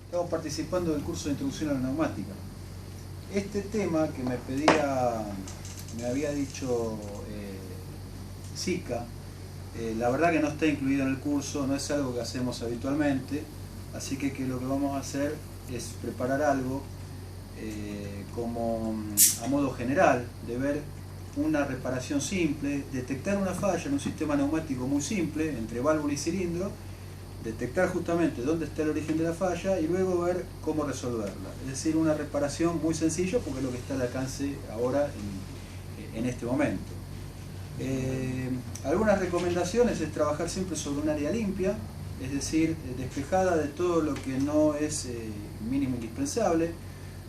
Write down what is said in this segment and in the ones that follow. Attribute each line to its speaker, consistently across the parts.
Speaker 1: Estamos participando del curso de Introducción a la Neumática. Este tema que me había dicho Zika, la verdad que no está incluido en el curso, no es algo que hacemos habitualmente, así que lo que vamos a hacer es preparar algo como a modo general, de ver una reparación simple, detectar una falla en un sistema neumático muy simple, entre válvula y cilindro, detectar justamente dónde está el origen de la falla y luego ver cómo resolverla. Es decir, una reparación muy sencilla porque es lo que está al alcance ahora en este momento. Algunas recomendaciones es trabajar siempre sobre un área limpia, es decir, despejada de todo lo que no es mínimo indispensable,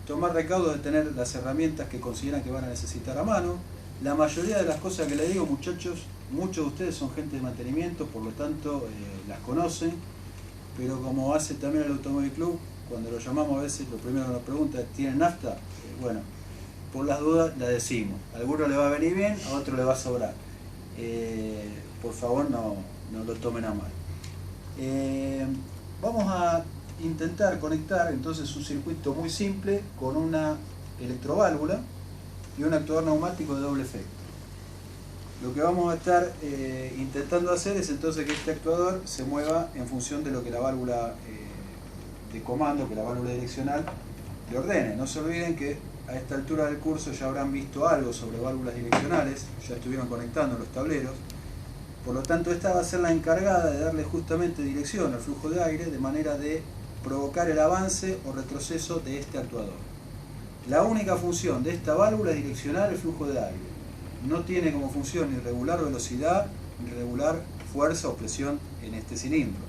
Speaker 1: tomar recaudo de tener las herramientas que consideran que van a necesitar a mano. La mayoría de las cosas que les digo, muchachos, muchos de ustedes son gente de mantenimiento, por lo tanto las conocen, pero como hace también el Automóvil Club, cuando lo llamamos a veces lo primero que nos pregunta es ¿tienen nafta? Bueno, por las dudas la decimos. A alguno le va a venir bien, a otro le va a sobrar. Por favor no lo tomen a mal. Vamos a intentar conectar entonces un circuito muy simple con una electroválvula y un actuador neumático de doble efecto. Lo que vamos a estar intentando hacer es entonces que este actuador se mueva en función de lo que la válvula de comando, que la válvula direccional le ordene. No se olviden que a esta altura del curso ya habrán visto algo sobre válvulas direccionales, ya estuvieron conectando los tableros. Por lo tanto, esta va a ser la encargada de darle justamente dirección al flujo de aire de manera de provocar el avance o retroceso de este actuador. La única función de esta válvula es direccionar el flujo de aire. No tiene como función ni regular velocidad, ni regular fuerza o presión en este cilindro.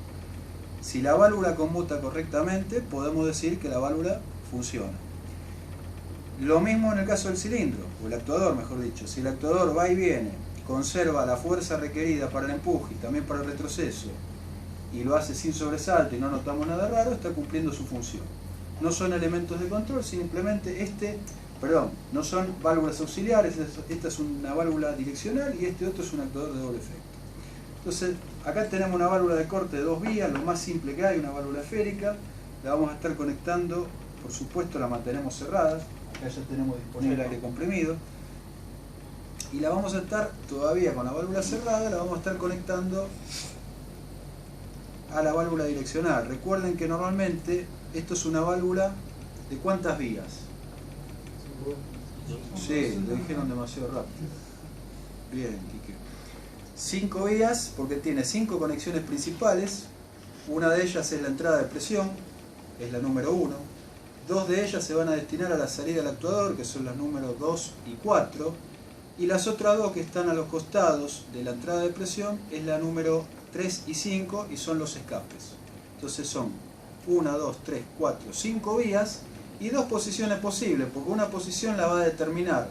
Speaker 1: Si la válvula conmuta correctamente, podemos decir que la válvula funciona. Lo mismo en el caso del cilindro, o el actuador mejor dicho. Si el actuador va y viene, conserva la fuerza requerida para el empuje y también para el retroceso, y lo hace sin sobresalto y no notamos nada raro, está cumpliendo su función. No son elementos de control, simplemente no son válvulas auxiliares, esta es una válvula direccional y este otro es un actuador de doble efecto. Entonces, acá tenemos una válvula de corte de dos vías, lo más simple que hay, una válvula esférica, la vamos a estar conectando, por supuesto la mantenemos cerrada, acá ya tenemos disponible el aire comprimido, y la vamos a estar, todavía con la válvula cerrada, la vamos a estar conectando a la válvula direccional. Recuerden que normalmente esto es una válvula de ¿cuántas vías? Sí, lo dijeron demasiado rápido. Bien, Quique. 5 vías porque tiene 5 conexiones principales. Una de ellas es la entrada de presión, es la número 1. 2 de ellas se van a destinar a la salida del actuador, que son las números 2 y 4. Y las otras dos que están a los costados de la entrada de presión es la número 3 y 5 y son los escapes. Entonces son 1, 2, 3, 4, 5 vías y 2 posiciones posibles, porque una posición la va a determinar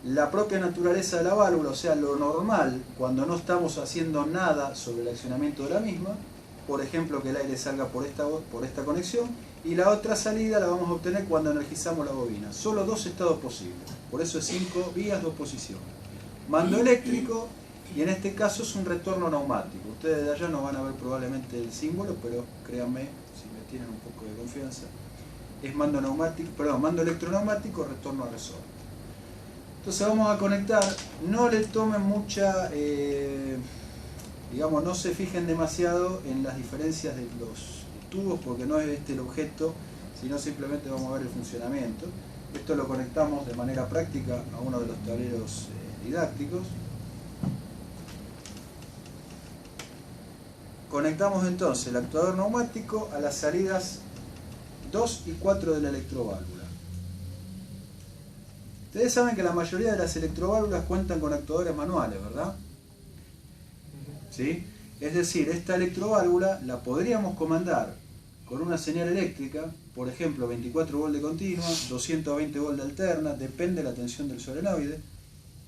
Speaker 1: la propia naturaleza de la válvula, o sea, lo normal cuando no estamos haciendo nada sobre el accionamiento de la misma, por ejemplo que el aire salga por esta conexión, y la otra salida la vamos a obtener cuando energizamos la bobina. Solo 2 estados posibles, por eso es 5 vías, 2 posiciones. Mando eléctrico, y en este caso es un retorno neumático. Ustedes de allá no van a ver probablemente el símbolo, pero créanme, si me tienen un poco de confianza, es mando electroneumático, retorno a resorte. Entonces vamos a conectar, no le tomen mucha, no se fijen demasiado en las diferencias de los tubos, porque no es este el objeto, sino simplemente vamos a ver el funcionamiento. Esto lo conectamos de manera práctica a uno de los tableros didácticos. Conectamos entonces el actuador neumático a las salidas 2 y 4 de la electroválvula. Ustedes saben que la mayoría de las electroválvulas cuentan con actuadores manuales, ¿verdad? ¿Sí? Es decir, esta electroválvula la podríamos comandar con una señal eléctrica, por ejemplo 24 volt de continua, 220 volt de alterna, depende de la tensión del solenoide,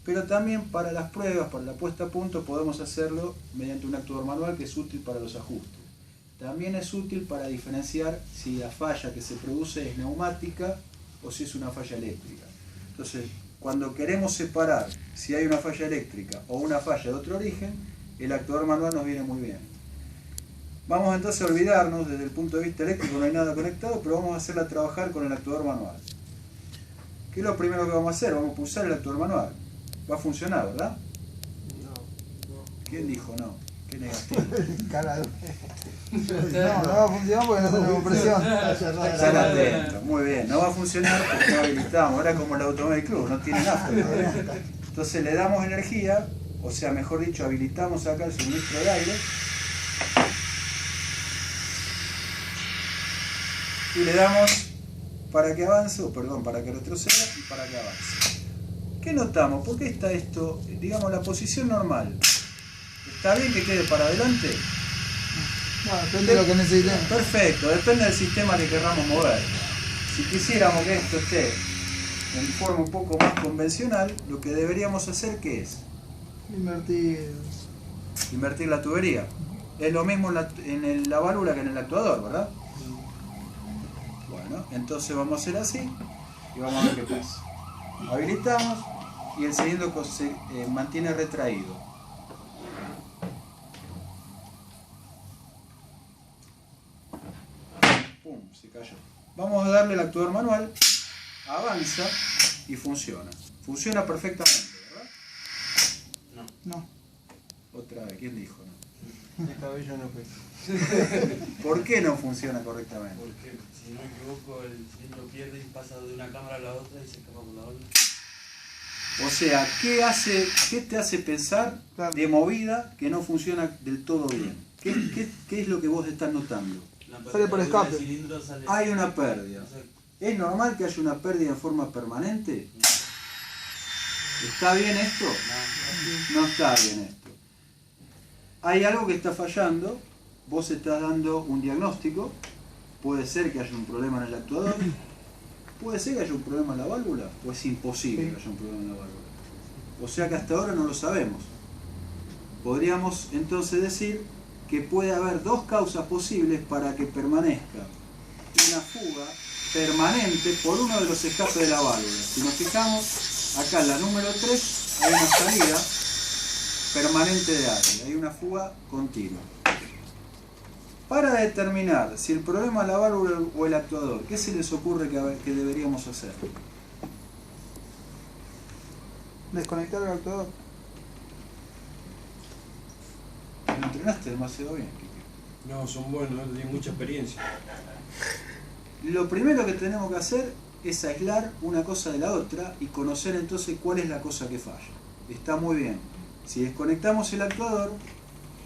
Speaker 1: pero también para las pruebas, para la puesta a punto, podemos hacerlo mediante un actuador manual que es útil para los ajustes. También es útil para diferenciar si la falla que se produce es neumática o si es una falla eléctrica. Entonces, cuando queremos separar si hay una falla eléctrica o una falla de otro origen, el actuador manual nos viene muy bien. Vamos entonces a olvidarnos, desde el punto de vista eléctrico no hay nada conectado, pero vamos a hacerla trabajar con el actuador manual. ¿Qué es lo primero que vamos a hacer? Vamos a pulsar el actuador manual. Va a funcionar, ¿verdad?
Speaker 2: No.
Speaker 1: ¿Quién dijo no? ¿Qué negativo?
Speaker 2: No va a funcionar porque no tenemos presión.
Speaker 1: Están atentos, muy bien. No va a funcionar porque no habilitamos. Ahora como el Automóvil Club, no tiene nafta. Entonces le damos energía, o sea, mejor dicho, habilitamos acá el suministro de aire. Y le damos para que avance, o perdón, para que retroceda y para que avance. ¿Qué notamos? ¿Por qué está esto? Digamos, la posición normal. ¿Está bien que quede para adelante?
Speaker 2: No, depende de lo que necesitemos.
Speaker 1: Perfecto, depende del sistema que querramos mover. Si quisiéramos que esto esté en forma un poco más convencional, lo que deberíamos hacer, ¿qué es? Invertir la tubería. Es lo mismo en la válvula que en el actuador, ¿verdad? Bueno, entonces vamos a hacer así y vamos a ver qué pasa. Habilitamos y el cilindro se mantiene retraído. Pum, se cayó. Vamos a darle el actuador manual, avanza y funciona. Funciona perfectamente, ¿verdad?
Speaker 2: No.
Speaker 1: Otra vez, ¿quién dijo no?
Speaker 3: Esta vez yo no fui.
Speaker 1: ¿Por qué no funciona correctamente?
Speaker 4: Porque si no me equivoco el cilindro pierde y pasa de una cámara a la otra y se escapa por la otra.
Speaker 1: O sea, ¿qué te hace pensar de movida que no funciona del todo bien? ¿Qué es lo que vos estás notando?
Speaker 2: Sale por escape.
Speaker 1: Hay una pérdida. ¿Es normal que haya una pérdida en forma permanente? ¿Está bien esto? No está bien esto. Hay algo que está fallando, vos estás dando un diagnóstico, puede ser que haya un problema en el actuador, puede ser que haya un problema en la válvula, o es imposible que haya un problema en la válvula. O sea que hasta ahora no lo sabemos. Podríamos entonces decir que puede haber dos causas posibles para que permanezca una fuga permanente por uno de los escapes de la válvula. Si nos fijamos, acá en la número 3 hay una salida permanente de aire, hay una fuga continua. Para determinar si el problema es la válvula o el actuador, ¿qué se les ocurre que deberíamos hacer?
Speaker 2: Desconectar el actuador.
Speaker 1: ¿No entrenaste demasiado bien, Kike?
Speaker 3: No, son buenos, no tienen mucha experiencia.
Speaker 1: Lo primero que tenemos que hacer es aislar una cosa de la otra y conocer entonces cuál es la cosa que falla. Está muy bien. Si desconectamos el actuador,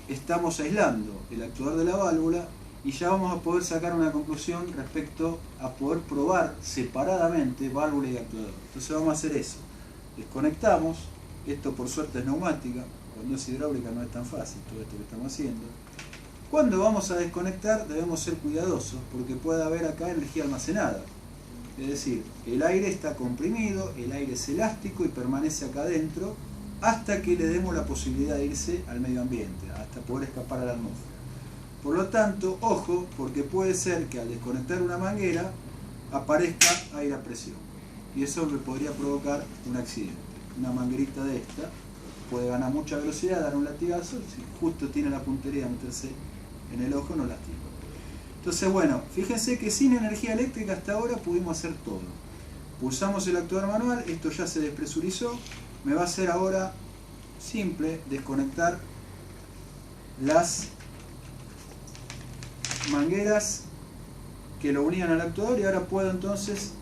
Speaker 1: estamos aislando el actuador de la válvula y ya vamos a poder sacar una conclusión respecto a poder probar separadamente válvula y actuador. Entonces vamos a hacer eso. Desconectamos, esto por suerte es neumática, cuando es hidráulica no es tan fácil todo esto que estamos haciendo. Cuando vamos a desconectar debemos ser cuidadosos porque puede haber acá energía almacenada. Es decir, el aire está comprimido, el aire es elástico y permanece acá adentro hasta que le demos la posibilidad de irse al medio ambiente, hasta poder escapar a la atmósfera. Por lo tanto, ojo, porque puede ser que al desconectar una manguera aparezca aire a presión y eso le podría provocar un accidente. Una manguerita de esta puede ganar mucha velocidad, dar un latigazo, si justo tiene la puntería de meterse en el ojo no lastima. Entonces bueno, fíjense que sin energía eléctrica hasta ahora pudimos hacer todo. Pulsamos el actuador manual, esto ya se despresurizó, me va a hacer ahora simple desconectar las mangueras que lo unían al actuador y ahora puedo entonces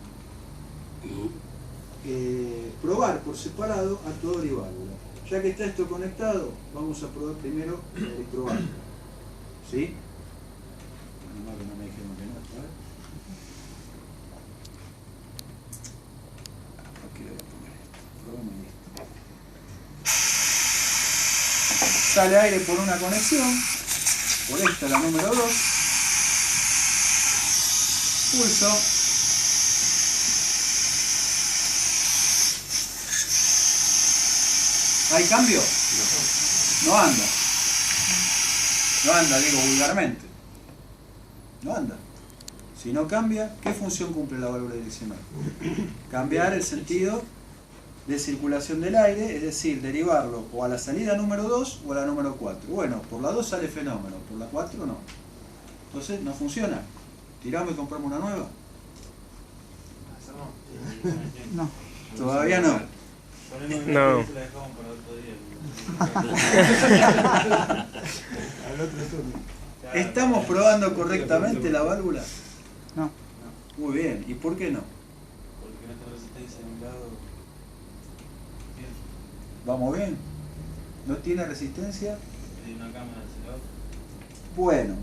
Speaker 1: probar por separado actuador y válvula. Ya que está esto conectado, vamos a probar primero la electroválvula. ¿Sí? No me dijeron que no, ¿sabes? Aquí le voy a poner esto. Probamos y listo. Sale aire por una conexión, por esta la número 2. Pulso. ¿Hay cambio? No anda. No anda, digo vulgarmente. No anda. Si no cambia, ¿qué función cumple la válvula direccional? Cambiar el sentido de circulación del aire, es decir, derivarlo o a la salida número 2 o a la número 4. Bueno, por la 2 sale fenómeno, por la 4 no. Entonces no funciona. Tiramos y compramos una nueva.
Speaker 2: No.
Speaker 1: Todavía no.
Speaker 4: Ponemos
Speaker 5: No.
Speaker 4: una y la dejamos para otro día.
Speaker 3: Al otro turno.
Speaker 1: ¿Estamos probando correctamente la válvula?
Speaker 2: No.
Speaker 1: Muy bien. ¿Y por qué no?
Speaker 4: Porque nuestra resistencia de un lado. Bien.
Speaker 1: ¿Vamos bien? ¿No tiene resistencia?
Speaker 4: Y de una cámara hacia la otra.
Speaker 1: Bueno,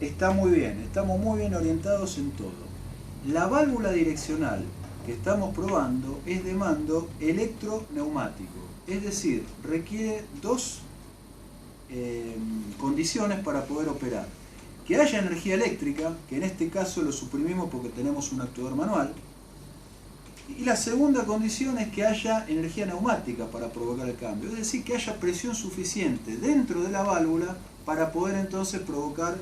Speaker 1: está muy bien, estamos muy bien orientados en todo. La válvula direccional que estamos probando es de mando electroneumático, es decir, requiere dos condiciones para poder operar. Que haya energía eléctrica, que en este caso lo suprimimos porque tenemos un actuador manual, y la segunda condición es que haya energía neumática para provocar el cambio, es decir, que haya presión suficiente dentro de la válvula para poder entonces provocar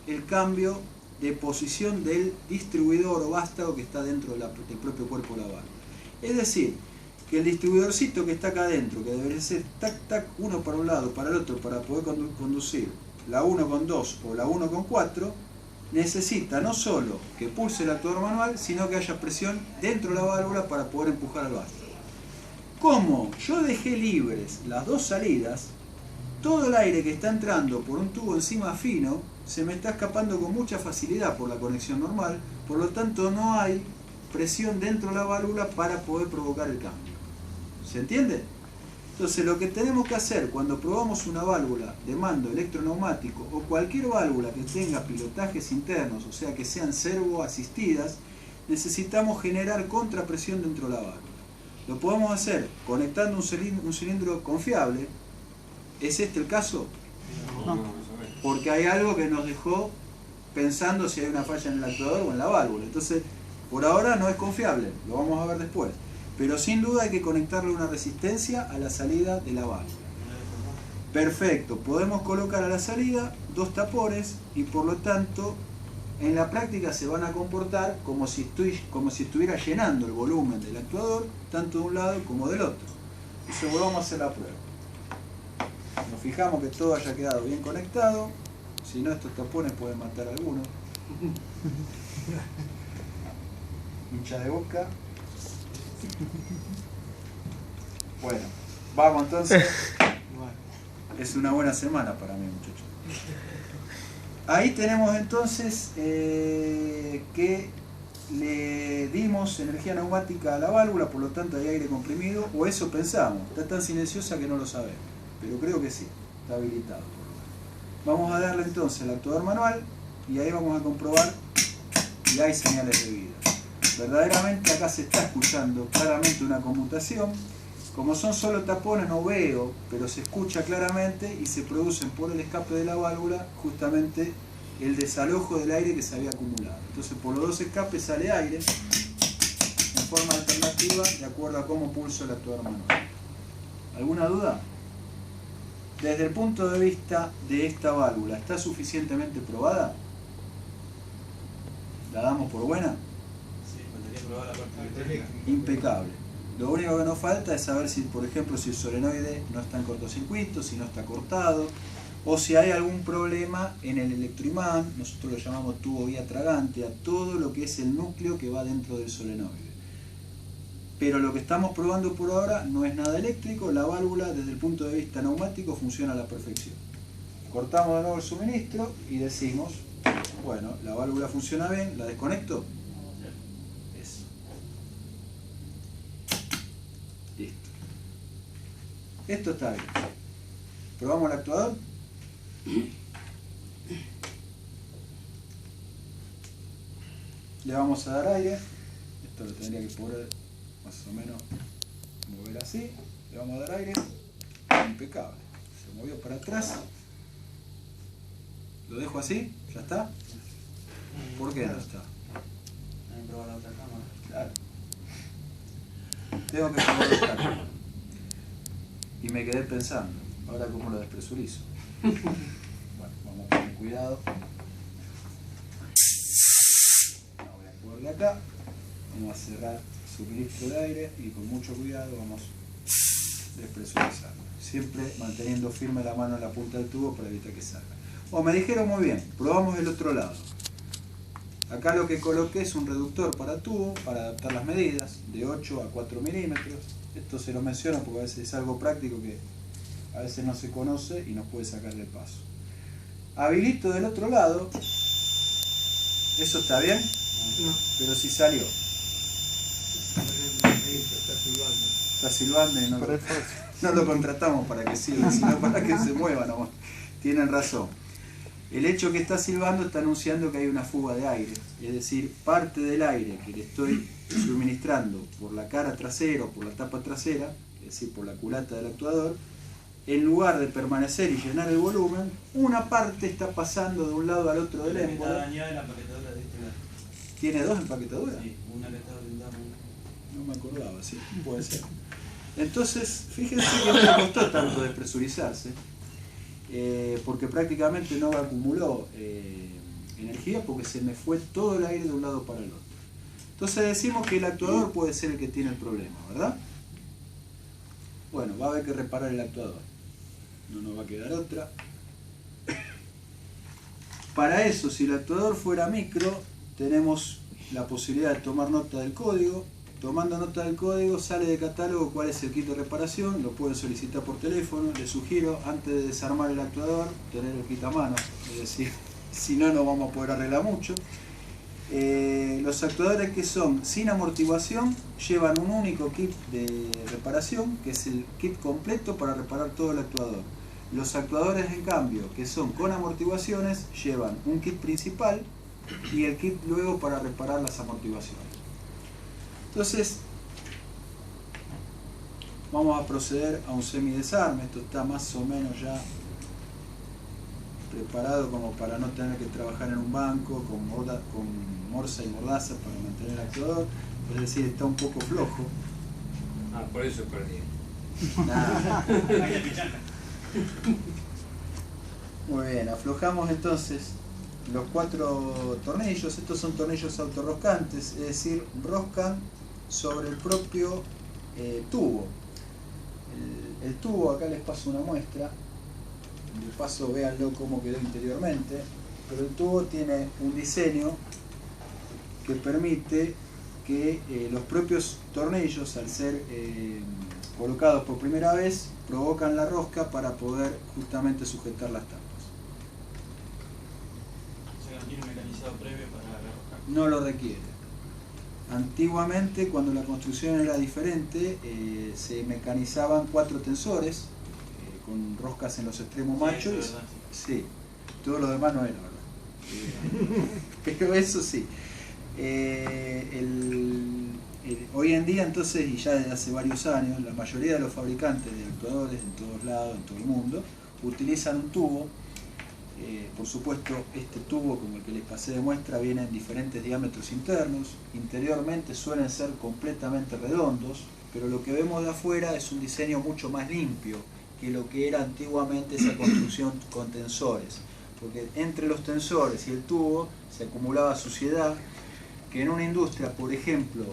Speaker 1: el cambio de posición del distribuidor o vástago que está dentro del propio cuerpo de la válvula. Es decir, que el distribuidorcito que está acá adentro, que debería ser tac tac, uno para un lado, para el otro, para poder conducir la 1 con 2 o la 1 con 4, necesita no solo que pulse el actuador manual, sino que haya presión dentro de la válvula para poder empujar al vástago. Como yo dejé libres las dos salidas, todo el aire que está entrando por un tubo encima fino se me está escapando con mucha facilidad por la conexión normal, por lo tanto no hay presión dentro de la válvula para poder provocar el cambio. ¿Se entiende? Entonces lo que tenemos que hacer cuando probamos una válvula de mando electroneumático o cualquier válvula que tenga pilotajes internos, o sea que sean servoasistidas, necesitamos generar contrapresión dentro de la válvula. Lo podemos hacer conectando un cilindro confiable. ¿Es este el caso?
Speaker 2: No.
Speaker 1: Porque hay algo que nos dejó pensando si hay una falla en el actuador o en la válvula. Entonces, por ahora no es confiable, lo vamos a ver después. Pero sin duda hay que conectarle una resistencia a la salida de la válvula. Perfecto, podemos colocar a la salida dos tapones y por lo tanto en la práctica se van a comportar como si estuviera llenando el volumen del actuador, tanto de un lado como del otro. Entonces volvamos a hacer la prueba. Nos fijamos que todo haya quedado bien conectado, si no estos tapones pueden matar a alguno. Hincha de boca. Bueno, vamos entonces. Es una buena semana para mí, muchachos. Ahí tenemos entonces que le dimos energía neumática a la válvula, por lo tanto hay aire comprimido, o eso pensamos. Está tan silenciosa que no lo sabemos, pero creo que sí, está habilitado. Vamos a darle entonces al actuador manual y ahí vamos a comprobar si hay señales de vida. Verdaderamente acá se está escuchando claramente una conmutación. Como son solo tapones no veo, pero se escucha claramente y se producen por el escape de la válvula justamente el desalojo del aire que se había acumulado. Entonces por los dos escapes sale aire en forma alternativa de acuerdo a cómo pulso el actuador manual. ¿Alguna duda? Desde el punto de vista de esta válvula, ¿está suficientemente probada? ¿La damos por buena?
Speaker 4: Sí, faltaría probar la parte eléctrica.
Speaker 1: Impecable. Lo único que nos falta es saber si, por ejemplo, si el solenoide no está en cortocircuito, si no está cortado, o si hay algún problema en el electroimán. Nosotros lo llamamos tubo vía tragante, a todo lo que es el núcleo que va dentro del solenoide. Pero lo que estamos probando por ahora no es nada eléctrico, la válvula desde el punto de vista neumático funciona a la perfección. Cortamos de nuevo el suministro y decimos, bueno, la válvula funciona bien, ¿la desconecto? Eso. Listo. Esto está bien. ¿Probamos el actuador? Le vamos a dar aire. Esto lo tendría que poder más o menos mover así. Le vamos a dar aire. Impecable. Se movió para atrás. Lo dejo así. ¿Ya está? ¿Por qué no está?
Speaker 4: Hay que probar la otra cámara.
Speaker 1: Claro. Tengo que probar otra cámara. Y me quedé pensando, ahora cómo lo despresurizo. Bueno, vamos a tener cuidado. No voy a jugar de acá. Vamos a cerrar el suministro de aire y con mucho cuidado vamos despresurizando. Siempre manteniendo firme la mano en la punta del tubo para evitar que salga. O me dijeron muy bien, probamos el otro lado. Acá lo que coloqué es un reductor para tubo, para adaptar las medidas, de 8 a 4 milímetros. Esto se lo menciono porque a veces es algo práctico que a veces no se conoce y nos puede sacar del paso. Habilito del otro lado. ¿Eso está bien?
Speaker 3: No.
Speaker 1: Pero si salió. Está silbando y no lo contratamos para que sirva, sino para que se mueva nomás. Tienen razón. El hecho que está silbando está anunciando que hay una fuga de aire. Es decir, parte del aire que le estoy suministrando por la cara trasera o por la tapa trasera, es decir, por la culata del actuador, en lugar de permanecer y llenar el volumen, una parte está pasando de un lado al otro del
Speaker 4: Está
Speaker 1: émbolo.
Speaker 4: dañada la empaquetadora de este lado.
Speaker 1: ¿Tiene dos empaquetaduras?
Speaker 4: Sí, una que está orientada.
Speaker 1: No me acordaba, sí, puede ser. Entonces, fíjense que no le costó tanto despresurizarse, porque prácticamente no acumuló energía porque se me fue todo el aire de un lado para el otro. Entonces decimos que el actuador puede ser el que tiene el problema, ¿verdad? Bueno, va a haber que reparar el actuador. No nos va a quedar otra. Para eso, si el actuador fuera micro, tenemos la posibilidad de tomar nota del código. Tomando nota del código, sale de catálogo cuál es el kit de reparación, lo pueden solicitar por teléfono. Les sugiero, antes de desarmar el actuador, tener el kit a mano, es decir, si no, no vamos a poder arreglar mucho. Los actuadores que son sin amortiguación llevan un único kit de reparación, que es el kit completo para reparar todo el actuador. Los actuadores, en cambio, que son con amortiguaciones, llevan un kit principal y el kit luego para reparar las amortiguaciones. Entonces, vamos a proceder a un semidesarme. Esto está más o menos ya preparado como para no tener que trabajar en un banco con morsa y mordaza para mantener el actuador. Es decir, está un poco flojo.
Speaker 5: Ah, por eso perdí.
Speaker 1: Nada. Muy bien, aflojamos entonces los 4 tornillos. Estos son tornillos autorroscantes, es decir, roscan sobre el propio tubo. El tubo, acá les paso una muestra, de paso véanlo cómo quedó interiormente, pero el tubo tiene un diseño que permite que los propios tornillos, al ser colocados por primera vez, provocan la rosca para poder justamente sujetar las tapas.
Speaker 4: O sea, no tiene un mecanizado previo para la rosca.
Speaker 1: No lo requiere. Antiguamente, cuando la construcción era diferente, se mecanizaban 4 tensores con roscas en los extremos machos.
Speaker 4: Sí, eso es verdad,
Speaker 1: sí, todo lo demás no era, ¿verdad? Pero eso sí. Hoy en día, entonces, y ya desde hace varios años, la mayoría de los fabricantes de actuadores en todos lados, en todo el mundo, utilizan un tubo. Por supuesto, este tubo, como el que les pasé de muestra, viene en diferentes diámetros internos. Interiormente suelen ser completamente redondos, pero lo que vemos de afuera es un diseño mucho más limpio que lo que era antiguamente esa construcción con tensores, porque entre los tensores y el tubo se acumulaba suciedad que en una industria, por ejemplo,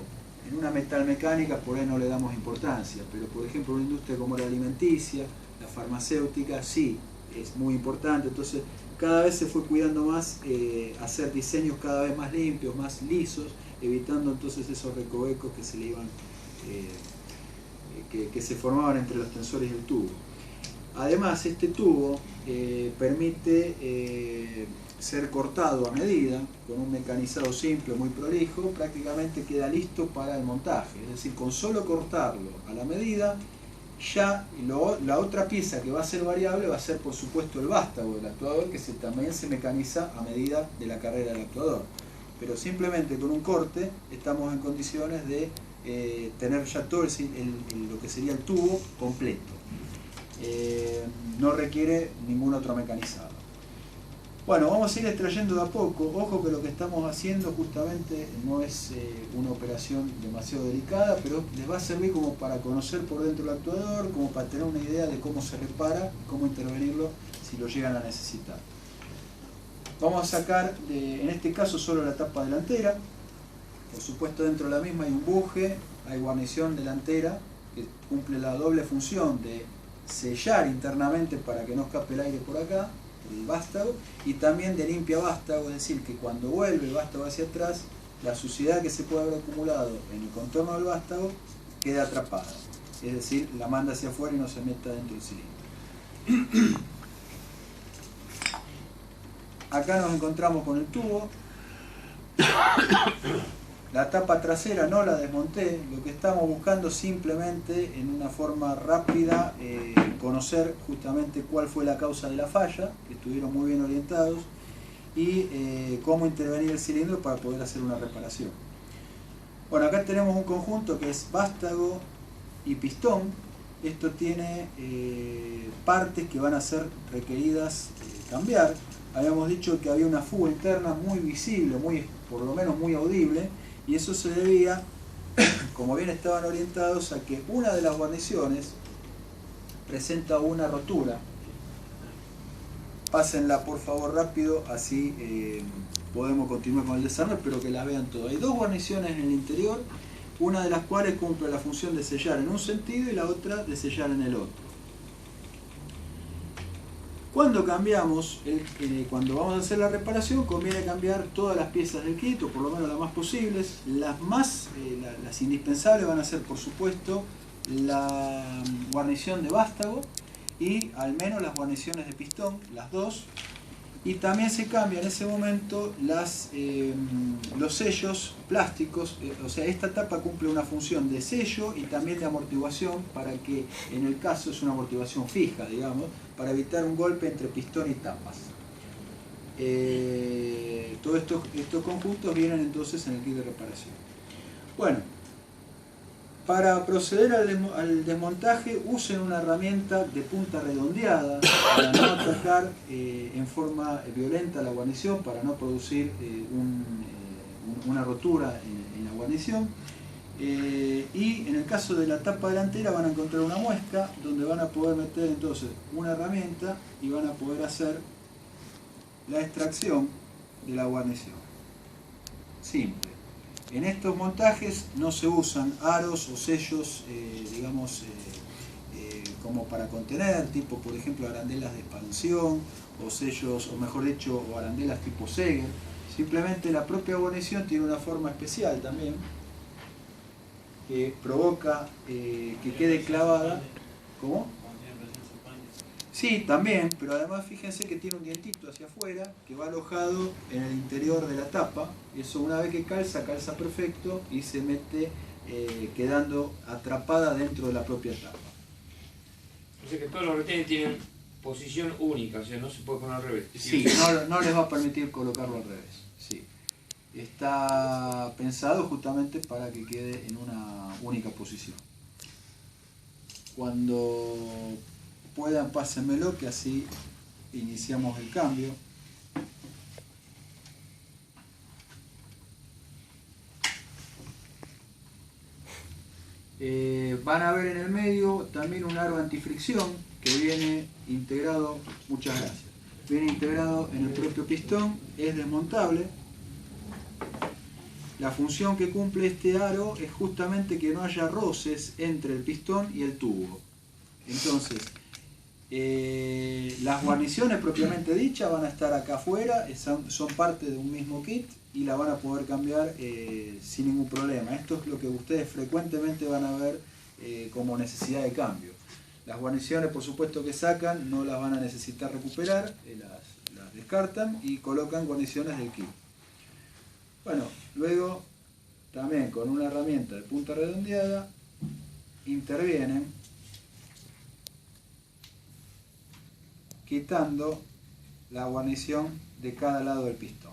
Speaker 1: en una metalmecánica por ahí no le damos importancia, pero por ejemplo una industria como la alimenticia, la farmacéutica, sí, es muy importante. Entonces cada vez se fue cuidando más hacer diseños cada vez más limpios, más lisos, evitando entonces esos recovecos que se le iban que se formaban entre los tensores y el tubo. Además, este tubo permite ser cortado a medida, con un mecanizado simple, muy prolijo, prácticamente queda listo para el montaje. Es decir, con solo cortarlo a la medida, ya la otra pieza que va a ser variable va a ser, por supuesto, el vástago del actuador, que también se mecaniza a medida de la carrera del actuador. Pero simplemente con un corte estamos en condiciones de tener ya todo lo que sería el tubo completo. No requiere ningún otro mecanizado. Bueno, vamos a ir extrayendo de a poco. Ojo que lo que estamos haciendo justamente no es una operación demasiado delicada, pero les va a servir como para conocer por dentro el actuador, como para tener una idea de cómo se repara y cómo intervenirlo si lo llegan a necesitar. Vamos a sacar, en este caso, solo la tapa delantera. Por supuesto, dentro de la misma hay un buje, hay guarnición delantera, que cumple la doble función de sellar internamente para que no escape el aire por acá, el vástago, y también de limpia vástago, es decir, que cuando vuelve el vástago hacia atrás, la suciedad que se puede haber acumulado en el contorno del vástago queda atrapada, es decir, la manda hacia afuera y no se meta dentro del cilindro. Acá nos encontramos con el tubo. La tapa trasera no la desmonté, lo que estamos buscando simplemente en una forma rápida conocer justamente cuál fue la causa de la falla, que estuvieron muy bien orientados, y cómo intervenir el cilindro para poder hacer una reparación. Bueno, acá tenemos un conjunto que es vástago y pistón. Esto tiene partes que van a ser requeridas cambiar. Habíamos dicho que había una fuga interna muy visible, por lo menos muy audible, y eso se debía, como bien estaban orientados, a que una de las guarniciones presenta una rotura. Pásenla por favor rápido, así podemos continuar con el desarme, pero que las vean todas. Hay dos guarniciones en el interior, una de las cuales cumple la función de sellar en un sentido y la otra de sellar en el otro. Cuando cambiamos, cuando vamos a hacer la reparación, conviene cambiar todas las piezas del kit, o por lo menos las más posibles. Las indispensables van a ser, por supuesto, la guarnición de vástago y al menos las guarniciones de pistón, las dos. Y también se cambia en ese momento los sellos plásticos, o sea, esta tapa cumple una función de sello y también de amortiguación, para que, en el caso es una amortiguación fija, digamos, para evitar un golpe entre pistón y tapas. Todos estos conjuntos vienen entonces en el kit de reparación. Bueno, para proceder al desmontaje, usen una herramienta de punta redondeada para no atacar en forma violenta la guarnición, para no producir una rotura en la guarnición. Y en el caso de la tapa delantera van a encontrar una muesca donde van a poder meter entonces una herramienta y van a poder hacer la extracción de la guarnición. Simple. En estos montajes no se usan aros o sellos, como para contener, tipo por ejemplo arandelas de expansión, o sellos, o mejor dicho, o arandelas tipo Seger. Simplemente la propia guarnición tiene una forma especial también, que provoca que quede clavada. ¿Cómo? Sí, también, pero además fíjense que tiene un dientito hacia afuera que va alojado en el interior de la tapa. Eso una vez que calza perfecto y se mete quedando atrapada dentro de la propia tapa.
Speaker 5: O sea que todos los retenes tienen posición única, o sea, no se puede poner al revés.
Speaker 1: Sí, no les va a permitir colocarlo al revés. Sí. Está pensado justamente para que quede en una única posición. Cuando puedan, pásenmelo, que así iniciamos el cambio. Van a ver en el medio también un aro antifricción que viene integrado, muchas gracias, viene integrado en el propio pistón, es desmontable. La función que cumple este aro es justamente que no haya roces entre el pistón y el tubo. Entonces, las guarniciones propiamente dichas van a estar acá afuera, son parte de un mismo kit y la van a poder cambiar sin ningún problema. Esto es lo que ustedes frecuentemente van a ver como necesidad de cambio. Las guarniciones, por supuesto, que sacan, no las van a necesitar recuperar, las descartan y colocan guarniciones del kit. Bueno, luego también con una herramienta de punta redondeada intervienen quitando la guarnición de cada lado del pistón.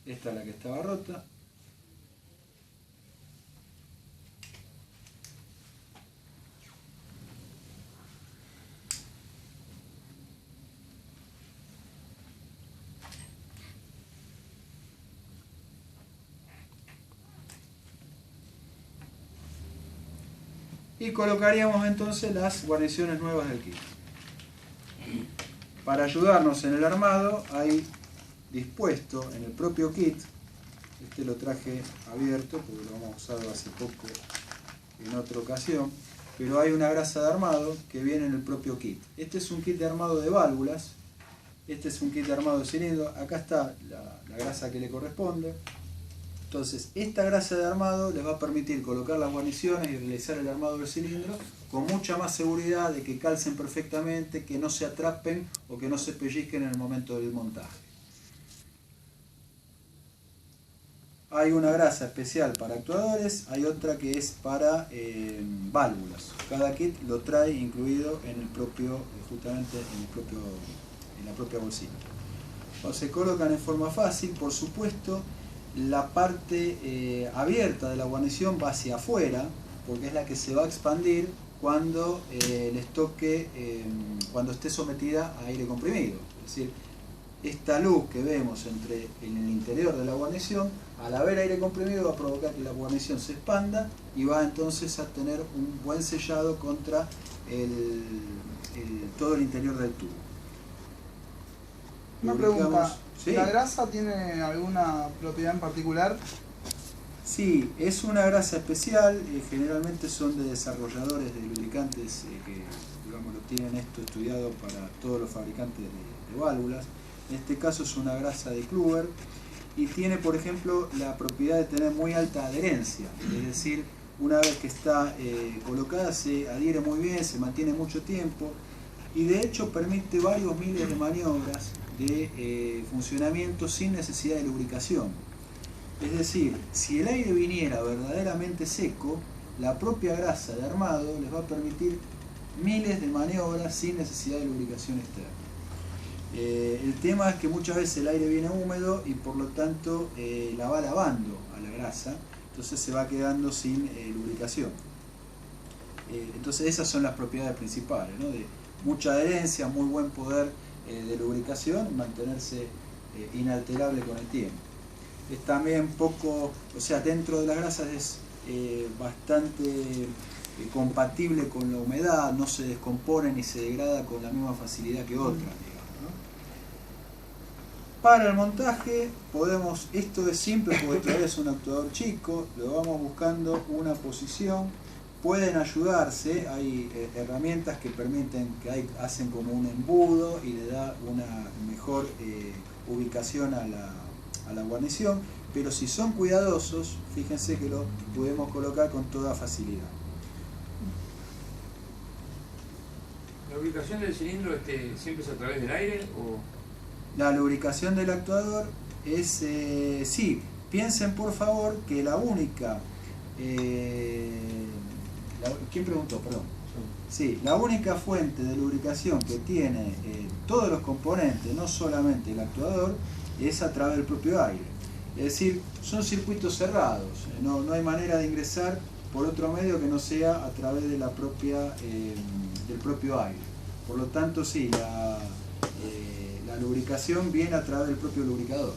Speaker 1: Esta es la que estaba rota. Y colocaríamos entonces las guarniciones nuevas del kit. Para ayudarnos en el armado hay dispuesto en el propio kit, este lo traje abierto porque lo hemos usado hace poco en otra ocasión, pero hay una grasa de armado que viene en el propio kit. Este es un kit de armado de válvulas, este es un kit de armado de cilindro, acá está la grasa que le corresponde. Entonces, esta grasa de armado les va a permitir colocar las guarniciones y realizar el armado del cilindro con mucha más seguridad de que calcen perfectamente, que no se atrapen o que no se pellizquen en el momento del montaje. Hay una grasa especial para actuadores, hay otra que es para válvulas. Cada kit lo trae incluido en el propio, justamente en la propia bolsita. Entonces, se colocan en forma fácil, por supuesto. La parte abierta de la guarnición va hacia afuera, porque es la que se va a expandir cuando les toque, cuando esté sometida a aire comprimido. Es decir, esta luz que vemos en el interior de la guarnición, al haber aire comprimido va a provocar que la guarnición se expanda y va entonces a tener un buen sellado contra todo el interior del tubo.
Speaker 2: Una pregunta,
Speaker 1: ¿sí?
Speaker 2: ¿La grasa tiene alguna propiedad en particular?
Speaker 1: Sí, es una grasa especial, generalmente son de desarrolladores de lubricantes que digamos, lo tienen esto estudiado para todos los fabricantes de válvulas. En este caso es una grasa de Kluwer y tiene, por ejemplo, la propiedad de tener muy alta adherencia, es decir, una vez que está colocada se adhiere muy bien, se mantiene mucho tiempo y de hecho permite varios miles de maniobras de funcionamiento sin necesidad de lubricación. Es decir, si el aire viniera verdaderamente seco, la propia grasa de armado les va a permitir miles de maniobras sin necesidad de lubricación externa. El tema es que muchas veces el aire viene húmedo y por lo tanto la va lavando a la grasa, entonces se va quedando sin lubricación. Entonces esas son las propiedades principales, ¿no? De mucha adherencia, muy buen poder de lubricación, mantenerse inalterable con el tiempo. Es también poco, o sea, dentro de las grasas es bastante compatible con la humedad, no se descompone ni se degrada con la misma facilidad que otras, digamos, ¿no? Para el montaje podemos, esto es simple porque todavía es un actuador chico, lo vamos buscando una posición. Pueden ayudarse, hay herramientas que permiten, hacen como un embudo y le da una mejor ubicación a la guarnición, pero si son cuidadosos, fíjense que lo podemos colocar con toda facilidad.
Speaker 5: ¿La ubicación del cilindro siempre es a través del aire o...?
Speaker 1: La lubricación del actuador es, sí, piensen por favor que la única... ¿Quién preguntó? Perdón. Sí, la única fuente de lubricación que tiene todos los componentes, no solamente el actuador, es a través del propio aire. Es decir, son circuitos cerrados, no hay manera de ingresar por otro medio que no sea a través de la propia, del propio aire. Por lo tanto, sí, la lubricación viene a través del propio lubricador.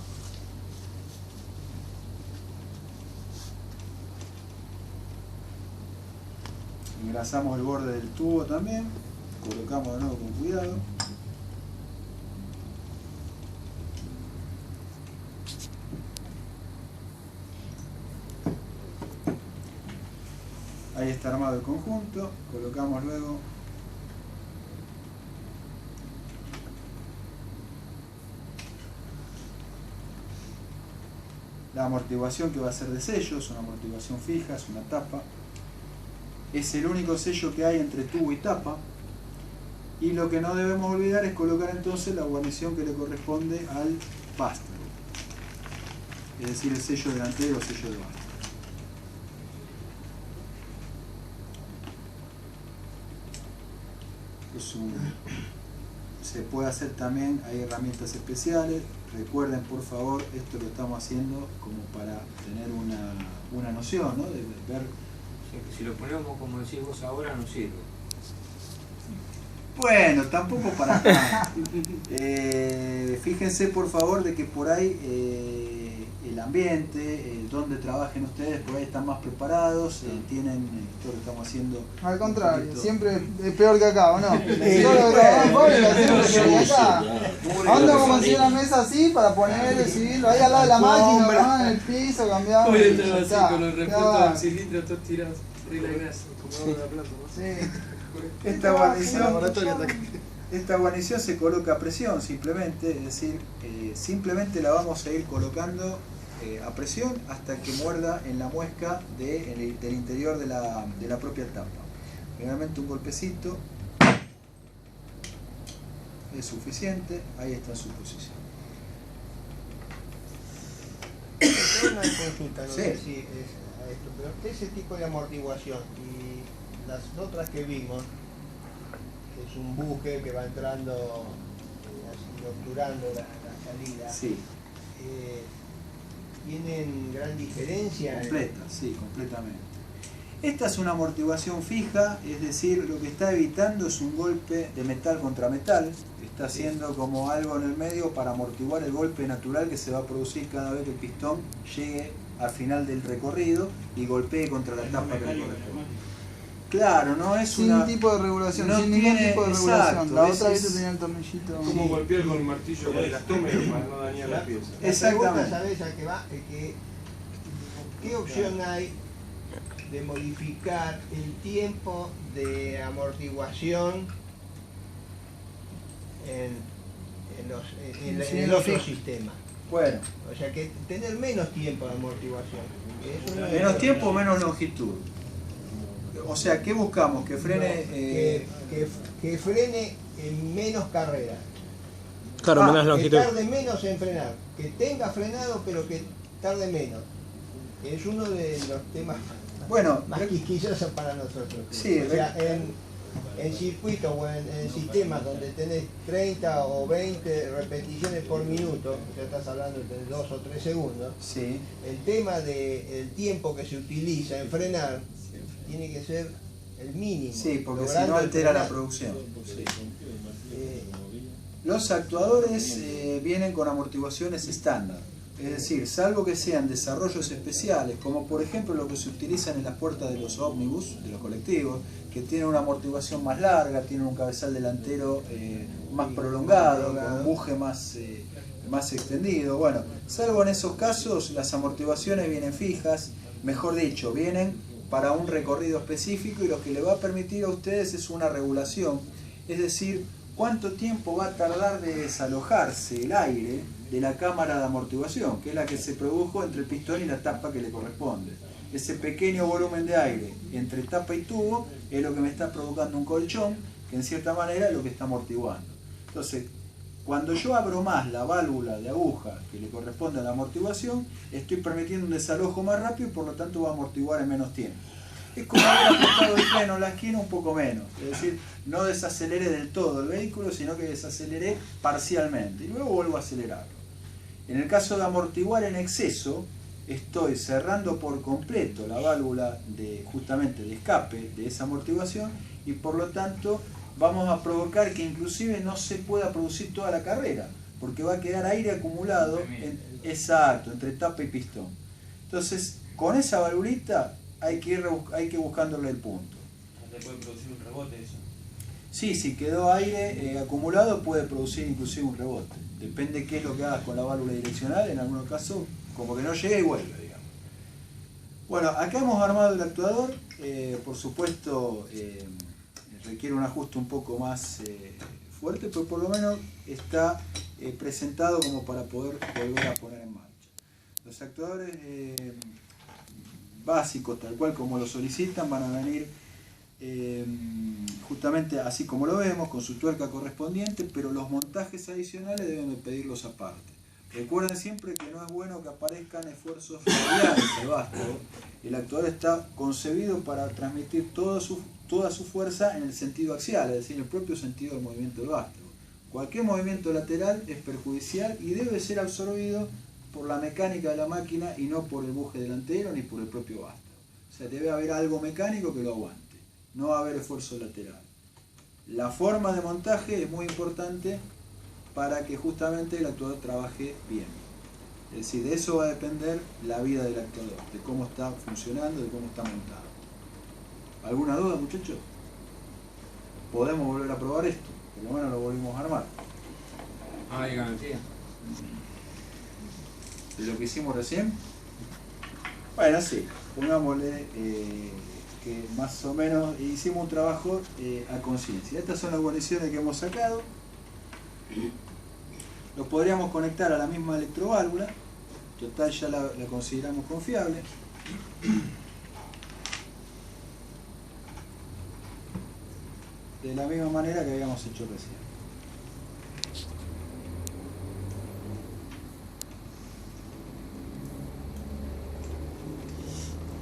Speaker 1: Engrasamos el borde del tubo también, colocamos de nuevo con cuidado. Ahí está armado el conjunto, colocamos luego la amortiguación que va a ser de sello, es una amortiguación fija, es una tapa. Es el único sello que hay entre tubo y tapa. Y lo que no debemos olvidar es colocar entonces la guarnición que le corresponde al vástago. Es decir, el sello delantero o sello de vástago. Se puede hacer también, hay herramientas especiales. Recuerden por favor, esto lo estamos haciendo como para tener una noción, ¿no? De ver.
Speaker 5: Que si lo ponemos como decís vos ahora no sirve.
Speaker 1: Bueno, tampoco para acá. Fíjense por favor de que por ahí el ambiente, donde trabajen ustedes, por ahí están más preparados, tienen todo lo que estamos haciendo.
Speaker 2: Al contrario, siempre es peor que acá, ¿o no? Todo lo que trabaja en fábrica siempre es peor que acá. ¿A dónde vamos a conseguir una mesa así para poner el cilindro ahí al lado de la máquina, ¿no? En el piso, cambiar?
Speaker 4: Hoy estaba así con los repuestos del cilindro todos tirados.
Speaker 3: Como de la planta, ¿no?
Speaker 2: Sí.
Speaker 1: Esta guarnición se coloca a presión simplemente, es decir, simplemente la vamos a ir colocando a presión hasta que muerda en la muesca del interior de la propia tapa. Generalmente un golpecito es suficiente, ahí está su posición.
Speaker 6: Una consulta, no
Speaker 1: Sí.
Speaker 6: sé si es a esto, pero ese tipo de amortiguación y las otras que vimos, que es un buque que va entrando, así obturando la salida,
Speaker 1: Sí,
Speaker 6: ¿tienen gran diferencia?
Speaker 1: completa, sí, completamente. Esta es una amortiguación fija, es decir, lo que está evitando es un golpe de metal contra metal, está haciendo como algo en el medio para amortiguar el golpe natural que se va a producir cada vez que el pistón llegue al final del recorrido y golpee contra la tapa que le corresponde. Claro, no es
Speaker 2: Sin
Speaker 1: una...
Speaker 2: tipo de regulación,
Speaker 1: no
Speaker 2: sin ningún
Speaker 1: tiene-
Speaker 2: tipo de
Speaker 1: exacto,
Speaker 2: regulación. La
Speaker 1: es-
Speaker 2: otra vez
Speaker 1: es-
Speaker 2: tenía el tornillito.
Speaker 3: Como golpear con el martillo con el astómero para no dañar la pieza.
Speaker 6: La
Speaker 1: Exactamente.
Speaker 6: pregunta, ¿sabes a qué va? Es que, ¿qué opción hay de modificar el tiempo de amortiguación en el otro sistema?
Speaker 1: Bueno,
Speaker 6: O sea, que tener menos tiempo de amortiguación. Eso no es-
Speaker 1: menos tiempo, menos longitud. O sea, ¿qué buscamos? Que frene...
Speaker 6: que frene en menos carreras.
Speaker 7: Claro, menos
Speaker 6: Que
Speaker 7: longitud.
Speaker 6: tarde menos en frenar. Que tenga frenado, pero que tarde menos. Es uno de los temas
Speaker 1: Bueno,
Speaker 6: más quisquillosos para nosotros.
Speaker 1: Sí,
Speaker 6: o sea, en circuitos o en sistemas donde tenés 30 o 20 repeticiones por minuto, ya estás hablando de 2 o 3 segundos,
Speaker 1: sí.
Speaker 6: el tema del tiempo que se utiliza en frenar tiene que ser el mínimo.
Speaker 1: Sí, porque si
Speaker 6: logrando
Speaker 1: no
Speaker 6: el
Speaker 1: altera la
Speaker 6: frenado.
Speaker 1: producción. Sí.
Speaker 6: Eh,
Speaker 1: Los actuadores vienen con amortiguaciones estándar, es decir, salvo que sean desarrollos especiales, como por ejemplo lo que se utilizan en las puertas de los ómnibus, de los colectivos, que tienen una amortiguación más larga, tienen un cabezal delantero más prolongado, con un buje más extendido. Bueno, salvo en esos casos, las amortiguaciones vienen fijas, mejor dicho, vienen para un recorrido específico y lo que le va a permitir a ustedes es una regulación, es decir, cuánto tiempo va a tardar de desalojarse el aire de la cámara de amortiguación, que es la que se produjo entre el pistón y la tapa que le corresponde. Ese pequeño volumen de aire entre tapa y tubo es lo que me está provocando un colchón, que en cierta manera es lo que está amortiguando. Entonces, cuando yo abro más la válvula de aguja que le corresponde a la amortiguación, estoy permitiendo un desalojo más rápido y por lo tanto va a amortiguar en menos tiempo. Es como haber apretado el freno en la esquina un poco menos, es decir, no desaceleré del todo el vehículo, sino que desaceleré parcialmente y luego vuelvo a acelerarlo. En el caso de amortiguar en exceso, estoy cerrando por completo la válvula justamente de escape de esa amortiguación y por lo tanto vamos a provocar que inclusive no se pueda producir toda la carrera, porque va a quedar aire acumulado entre tapa y pistón. Entonces, con esa valvulita hay que ir buscándole el punto.
Speaker 4: Se puede producir un rebote eso.
Speaker 1: Sí, si quedó aire acumulado puede producir inclusive un rebote. Depende qué es lo que hagas con la válvula direccional, en algunos casos como que no llega y vuelve, digamos. Bueno, acá hemos armado el actuador, por supuesto requiere un ajuste un poco más fuerte, pero por lo menos está presentado como para poder volver a poner en marcha. Los actuadores básicos, tal cual como lo solicitan, van a venir justamente así como lo vemos, con su tuerca correspondiente, pero los montajes adicionales deben de pedirlos aparte. Recuerden siempre que no es bueno que aparezcan esfuerzos radiales de vástago. El actuador está concebido para transmitir toda su fuerza en el sentido axial, es decir, en el propio sentido del movimiento del vástago. Cualquier movimiento lateral es perjudicial y debe ser absorbido por la mecánica de la máquina y no por el buje delantero ni por el propio vástago. O sea, debe haber algo mecánico que lo aguante, no va a haber esfuerzo lateral. La forma de montaje es muy importante para que justamente el actuador trabaje bien. Es decir, de eso va a depender la vida del actuador, de cómo está funcionando, de cómo está montado. ¿Alguna duda, muchachos? ¿Podemos volver a probar esto? Por lo menos lo volvimos a armar.
Speaker 5: ¿Hay garantía?
Speaker 1: ¿De lo que hicimos recién? Bueno, sí, pongámosle que más o menos hicimos un trabajo a conciencia. Estas son las guarniciones que hemos sacado. Los podríamos conectar a la misma electroválvula, total ya la consideramos confiable. De la misma manera que habíamos hecho recién.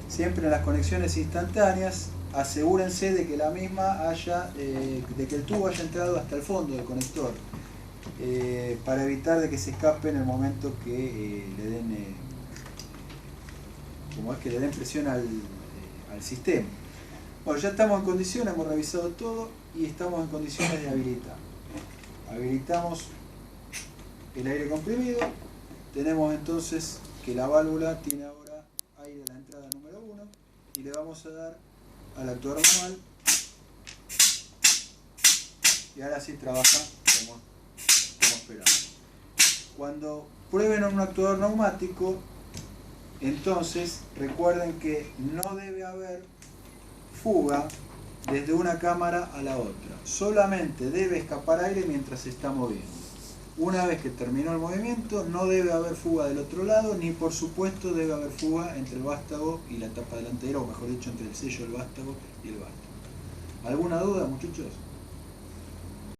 Speaker 1: Siempre en las conexiones instantáneas, asegúrense de que la misma de que el tubo haya entrado hasta el fondo del conector, para evitar de que se escape en el momento que le den, que le den presión al sistema. Bueno, ya estamos en condiciones, hemos revisado todo y estamos en condiciones de habilitar. Habilitamos el aire comprimido. Tenemos entonces que la válvula tiene ahora aire de la entrada número 1 y le vamos a dar al actuador manual y ahora sí trabaja como esperamos. Cuando prueben un actuador neumático, entonces recuerden que no debe haber fuga desde una cámara a la otra, solamente debe escapar aire mientras se está moviendo. Una vez que terminó el movimiento no debe haber fuga del otro lado, ni por supuesto debe haber fuga entre el vástago y la tapa delantera, o mejor dicho entre el sello del vástago y el vástago. ¿Alguna duda, muchachos?